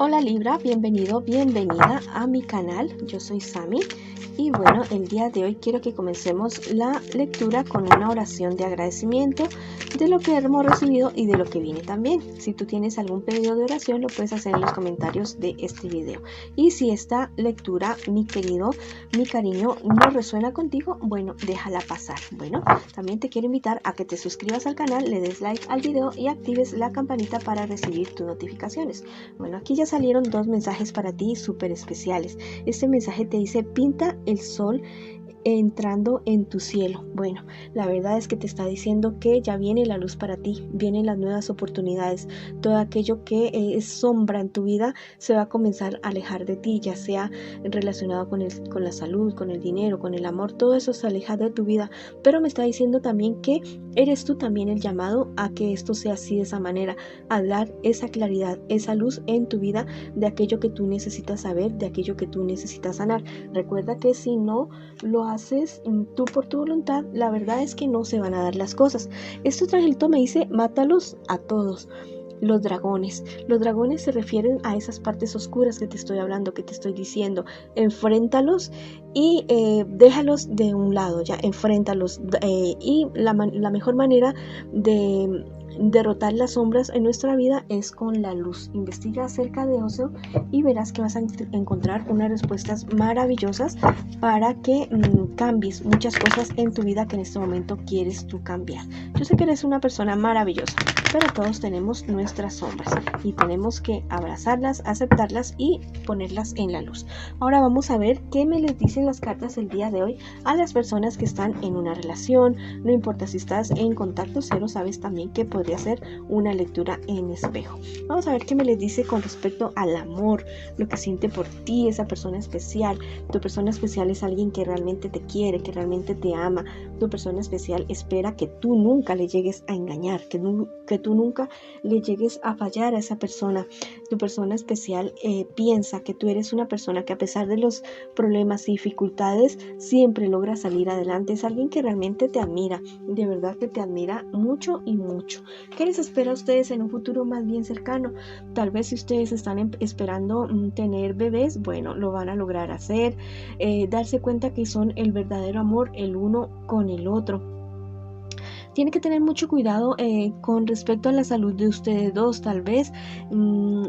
Hola Libra, bienvenido, bienvenida a mi canal. Yo soy Sami y bueno, el día de hoy quiero que comencemos la lectura con una oración de agradecimiento de lo que hemos recibido y de lo que viene también. Si tú tienes algún pedido de oración, lo puedes hacer en los comentarios de este video. Y si esta lectura, mi querido, mi cariño, no resuena contigo, bueno, déjala pasar. Bueno, también te quiero invitar a que te suscribas al canal, le des like al video y actives la campanita para recibir tus notificaciones. Bueno, aquí ya salieron dos mensajes para ti súper especiales. Este mensaje te dice: pinta el sol entrando en tu cielo. Bueno, la verdad es que te está diciendo que ya viene la luz para ti, vienen las nuevas oportunidades. Todo aquello que es sombra en tu vida se va a comenzar a alejar de ti, ya sea relacionado con la salud, con el dinero, con el amor. Todo eso se aleja de tu vida, pero me está diciendo también que eres tú también el llamado a que esto sea así, de esa manera, a dar esa claridad, esa luz en tu vida de aquello que tú necesitas saber, de aquello que tú necesitas sanar. Recuerda que si no lo haces tú por tu voluntad, la verdad es que no se van a dar las cosas. Este otro angelito me dice: mátalos a todos. Los dragones se refieren a esas partes oscuras que te estoy hablando, que te estoy diciendo. Enfréntalos y déjalos de un lado, ya, enfréntalos. Y la mejor manera de derrotar las sombras en nuestra vida es con la luz. Investiga acerca de eso y verás que vas a encontrar unas respuestas maravillosas para que cambies muchas cosas en tu vida que en este momento quieres tú cambiar. Yo sé que eres una persona maravillosa, pero todos tenemos nuestras sombras y tenemos que abrazarlas, aceptarlas y ponerlas en la luz. Ahora vamos a ver qué me les dicen las cartas el día de hoy a las personas que están en una relación. No importa si estás en contacto cero, sabes también que podría ser una lectura en espejo. Vamos a ver qué me les dice con respecto al amor, lo que siente por ti esa persona especial. Tu persona especial es alguien que realmente te quiere, que realmente te ama. Tu persona especial espera que tú nunca le llegues a engañar, que tú nunca le llegues a fallar a esa persona. Tu persona especial piensa que tú eres una persona que, a pesar de los problemas y dificultades, siempre logra salir adelante. Es alguien que realmente te admira, de verdad que te admira mucho y mucho. ¿Qué les espera a ustedes en un futuro más bien cercano? Tal vez si ustedes están esperando tener bebés, bueno, lo van a lograr hacer. Darse cuenta que son el verdadero amor el uno con el otro. Tiene que tener mucho cuidado con respecto a la salud de ustedes dos. Tal vez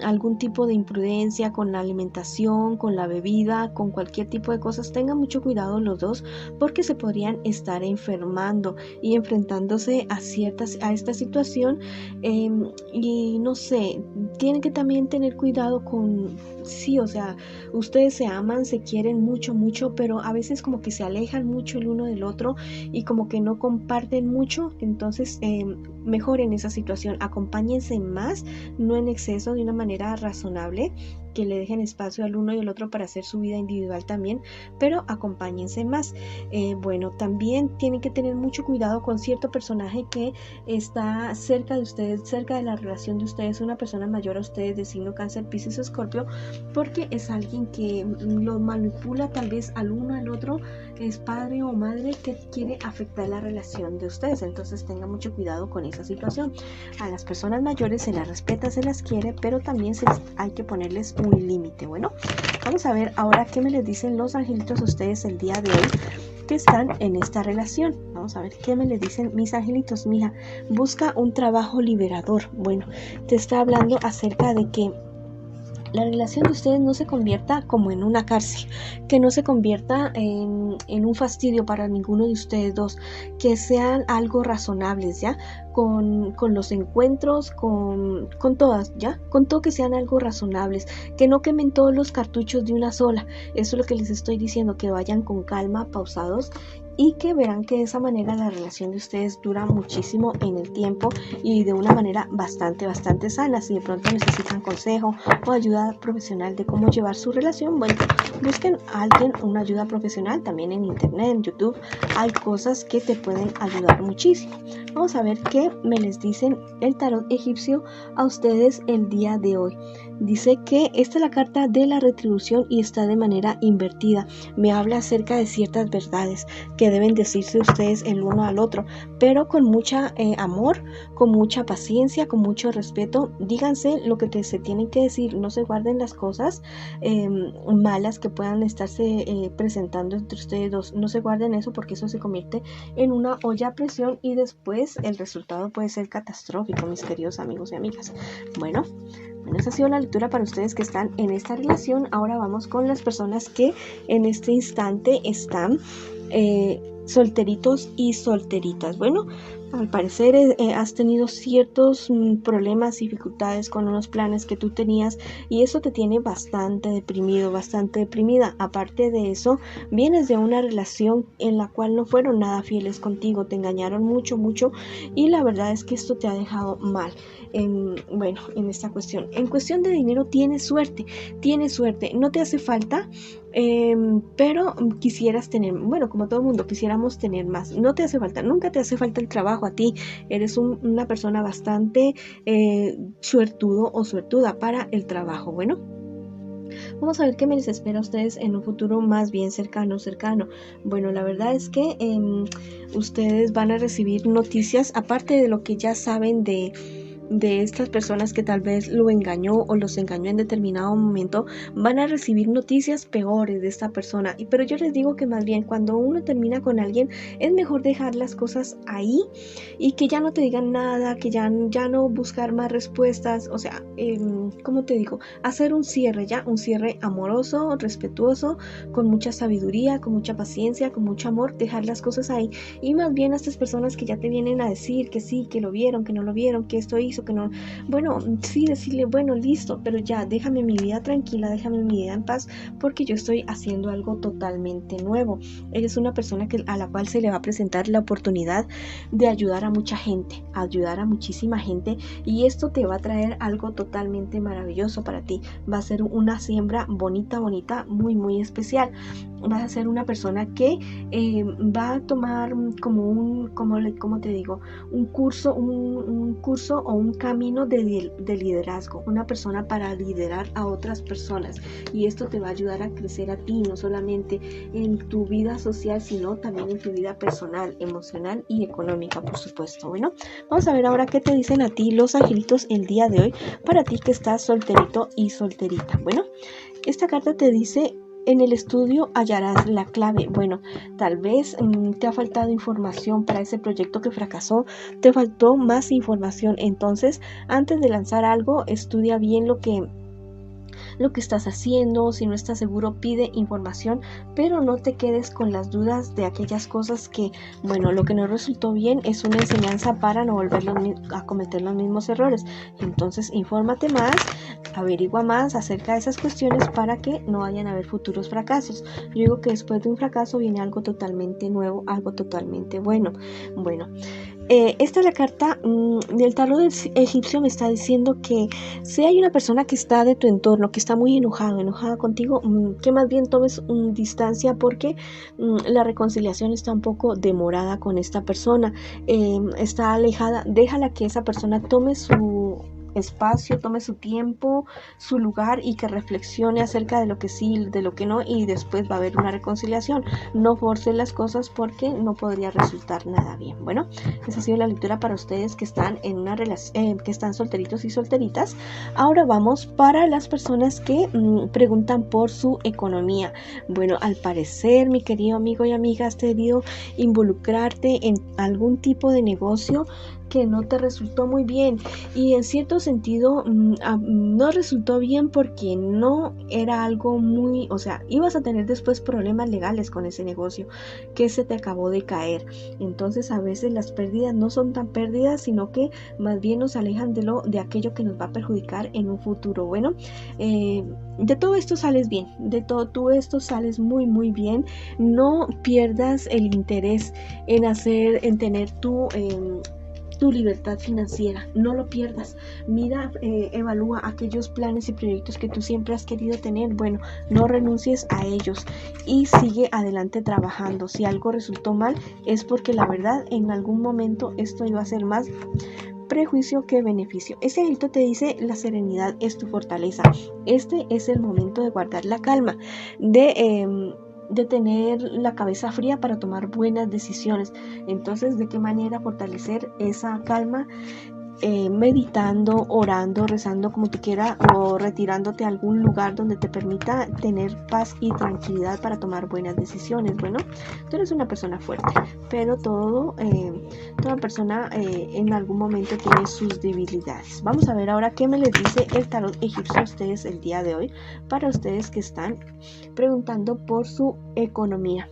algún tipo de imprudencia con la alimentación, con la bebida, con cualquier tipo de cosas. Tengan mucho cuidado los dos, porque se podrían estar enfermando y enfrentándose a esta situación. Y no sé, tienen que también tener cuidado con... Sí, o sea, ustedes se aman, se quieren mucho, mucho, pero a veces como que se alejan mucho el uno del otro y como que no comparten mucho. Entonces mejoren esa situación, acompáñense más, no en exceso, de una manera razonable, que le dejen espacio al uno y al otro para hacer su vida individual también, pero acompáñense más. Bueno, también tienen que tener mucho cuidado con cierto personaje que está cerca de ustedes, cerca de la relación de ustedes, una persona mayor a ustedes de signo Cáncer, Piscis o Escorpio, porque es alguien que lo manipula tal vez al uno al otro, es padre o madre que quiere afectar la relación de ustedes. Entonces tengan mucho cuidado con esa situación. A las personas mayores se las respeta, se las quiere, pero también hay que ponerles un límite. Bueno, vamos a ver ahora qué me les dicen los angelitos a ustedes el día de hoy que están en esta relación. Vamos a ver qué me les dicen mis angelitos. Mija, busca un trabajo liberador. Bueno, te está hablando acerca de que la relación de ustedes no se convierta como en una cárcel, que no se convierta en un fastidio para ninguno de ustedes dos, que sean algo razonables, ¿ya? Con los encuentros, con todas, ¿ya? Con todo, que sean algo razonables, que no quemen todos los cartuchos de una sola. Eso es lo que les estoy diciendo, que vayan con calma, pausados, y que verán que de esa manera la relación de ustedes dura muchísimo en el tiempo y de una manera bastante sana. Si de pronto necesitan consejo o ayuda profesional de cómo llevar su relación, bueno, busquen a alguien, una ayuda profesional. También en internet, en YouTube, hay cosas que te pueden ayudar muchísimo. Vamos a ver qué me les dicen el tarot egipcio a ustedes el día de hoy. Dice que esta es la carta de la retribución y está de manera invertida. Me habla acerca de ciertas verdades que deben decirse ustedes el uno al otro, pero con mucha amor, con mucha paciencia, con mucho respeto. Díganse lo que se tienen que decir, no se guarden las cosas malas que puedan estarse presentando entre ustedes dos. No se guarden eso, porque eso se convierte en una olla a presión y después el resultado puede ser catastrófico, mis queridos amigos y amigas. Bueno, esa ha sido la lectura para ustedes que están en esta relación. Ahora vamos con las personas que en este instante están solteritos y solteritas. Bueno, al parecer has tenido ciertos problemas, dificultades con unos planes que tú tenías y eso te tiene bastante deprimido, bastante deprimida. Aparte de eso, vienes de una relación en la cual no fueron nada fieles contigo, te engañaron mucho y la verdad es que esto te ha dejado mal. En esta cuestión. En cuestión de dinero tienes suerte, no te hace falta, pero quisieras tener, como todo el mundo, quisiéramos tener más. No te hace falta, nunca te hace falta el trabajo a ti. Eres una persona bastante suertudo o suertuda para el trabajo. Bueno, vamos a ver qué me les espera a ustedes en un futuro más bien cercano. Bueno, la verdad es que ustedes van a recibir noticias, aparte de lo que ya saben de estas personas que tal vez lo engañó o los engañó en determinado momento. Van a recibir noticias peores de esta persona, pero yo les digo que más bien cuando uno termina con alguien es mejor dejar las cosas ahí y que ya no te digan nada, que ya no buscar más respuestas, o sea, ¿cómo te digo? Hacer un cierre amoroso, respetuoso, con mucha sabiduría, con mucha paciencia, con mucho amor, dejar las cosas ahí. Y más bien a estas personas que ya te vienen a decir que sí, que lo vieron, que no lo vieron, que esto hizo, que no, sí, decirle, listo, pero ya, déjame mi vida tranquila, déjame mi vida en paz, porque yo estoy haciendo algo totalmente nuevo. Eres una persona a la cual se le va a presentar la oportunidad de ayudar a mucha gente, ayudar a muchísima gente, y esto te va a traer algo totalmente maravilloso para ti. Va a ser una siembra bonita, muy especial. Vas a ser una persona que va a tomar como un curso o un camino de liderazgo, una persona para liderar a otras personas, y esto te va a ayudar a crecer a ti, no solamente en tu vida social, sino también en tu vida personal, emocional y económica, por supuesto. Bueno, vamos a ver ahora qué te dicen a ti los angelitos el día de hoy, para ti que estás solterito y solterita. Bueno, esta carta te dice: en el estudio hallarás la clave. Bueno, tal vez te ha faltado información para ese proyecto que fracasó, te faltó más información. Entonces, antes de lanzar algo, estudia bien lo que estás haciendo. Si no estás seguro, pide información, pero no te quedes con las dudas de aquellas cosas que, lo que no resultó bien es una enseñanza para no volver a cometer los mismos errores. Entonces, infórmate más, averigua más acerca de esas cuestiones para que no vayan a haber futuros fracasos. Yo digo que después de un fracaso viene algo totalmente nuevo, algo totalmente bueno. Esta es la carta del tarot del egipcio. Me está diciendo que si hay una persona que está de tu entorno, que está muy enojada contigo, que más bien tomes distancia, porque la reconciliación está un poco demorada con esta persona, está alejada. Déjala que esa persona tome su espacio, tome su tiempo, su lugar, y que reflexione acerca de lo que sí, de lo que no, y después va a haber una reconciliación. No force las cosas, porque no podría resultar nada bien. Bueno, esa ha sido la lectura para ustedes que están en una relación, que están solteritos y solteritas. Ahora vamos para las personas que preguntan por su economía. Bueno, al parecer, mi querido amigo y amiga, has debido involucrarte en algún tipo de negocio que no te resultó muy bien, y en cierto sentido no resultó bien porque no era algo muy, ibas a tener después problemas legales con ese negocio que se te acabó de caer. Entonces, a veces las pérdidas no son tan pérdidas, sino que más bien nos alejan de aquello que nos va a perjudicar en un futuro. Bueno, de todo esto sales bien, de todo esto sales muy bien. No pierdas el interés en tener tu libertad financiera, no lo pierdas. Mira, evalúa aquellos planes y proyectos que tú siempre has querido tener. Bueno, no renuncies a ellos y sigue adelante trabajando. Si algo resultó mal, es porque la verdad en algún momento esto iba a ser más prejuicio que beneficio. Ese angelito te dice: la serenidad es tu fortaleza. Este es el momento de guardar la calma, de tener la cabeza fría para tomar buenas decisiones. Entonces, ¿de qué manera fortalecer esa calma? Meditando, orando, rezando, como tú quieras, o retirándote a algún lugar donde te permita tener paz y tranquilidad para tomar buenas decisiones. Bueno, tú eres una persona fuerte, pero toda persona en algún momento tiene sus debilidades. Vamos a ver ahora qué me les dice el tarot egipcio a ustedes el día de hoy, para ustedes que están preguntando por su economía.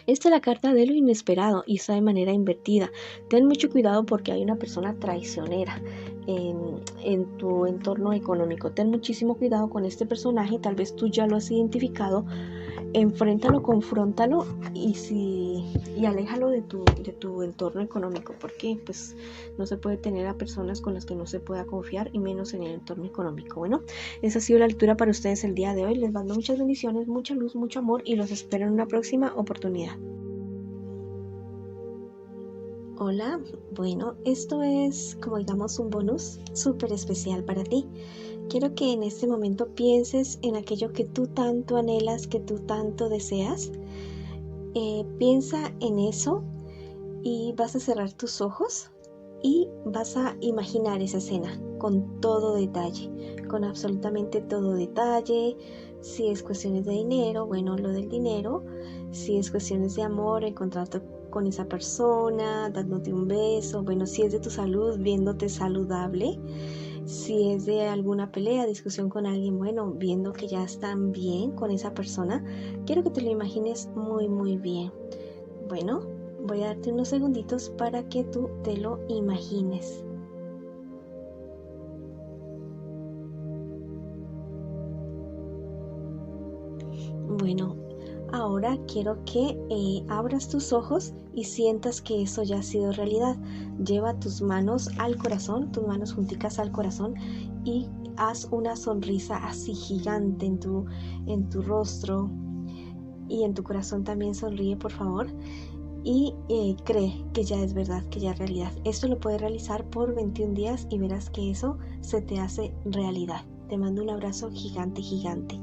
Esta es la carta de lo inesperado y está de manera invertida. Ten mucho cuidado porque hay una persona traicionera en tu entorno económico. Ten muchísimo cuidado con este personaje. Tal vez tú ya lo has identificado. Enfréntalo, confróntalo y aléjalo de tu entorno económico, porque pues no se puede tener a personas con las que no se pueda confiar, y menos en el entorno económico. Bueno, esa ha sido la lectura para ustedes el día de hoy. Les mando muchas bendiciones, mucha luz, mucho amor, y los espero en una próxima oportunidad. Hola, bueno, esto es como digamos un bonus súper especial para ti. Quiero que en este momento pienses en aquello que tú tanto anhelas, que tú tanto deseas. Piensa en eso y vas a cerrar tus ojos y vas a imaginar esa escena con todo detalle, con absolutamente todo detalle. Si es cuestiones de dinero, bueno, lo del dinero. Si es cuestiones de amor, encontrarte con esa persona, dándote un beso. Bueno, si es de tu salud, viéndote saludable. Si es de alguna pelea, discusión con alguien, bueno, viendo que ya están bien con esa persona. Quiero que te lo imagines muy, muy bien. Bueno, voy a darte unos segunditos para que tú te lo imagines. Bueno, ahora quiero que abras tus ojos y sientas que eso ya ha sido realidad. Lleva tus manos al corazón, tus manos junticas al corazón, y haz una sonrisa así gigante en tu rostro, y en tu corazón también sonríe, por favor. Y cree que ya es verdad, que ya es realidad. Esto lo puedes realizar por 21 días y verás que eso se te hace realidad. Te mando un abrazo gigante, gigante.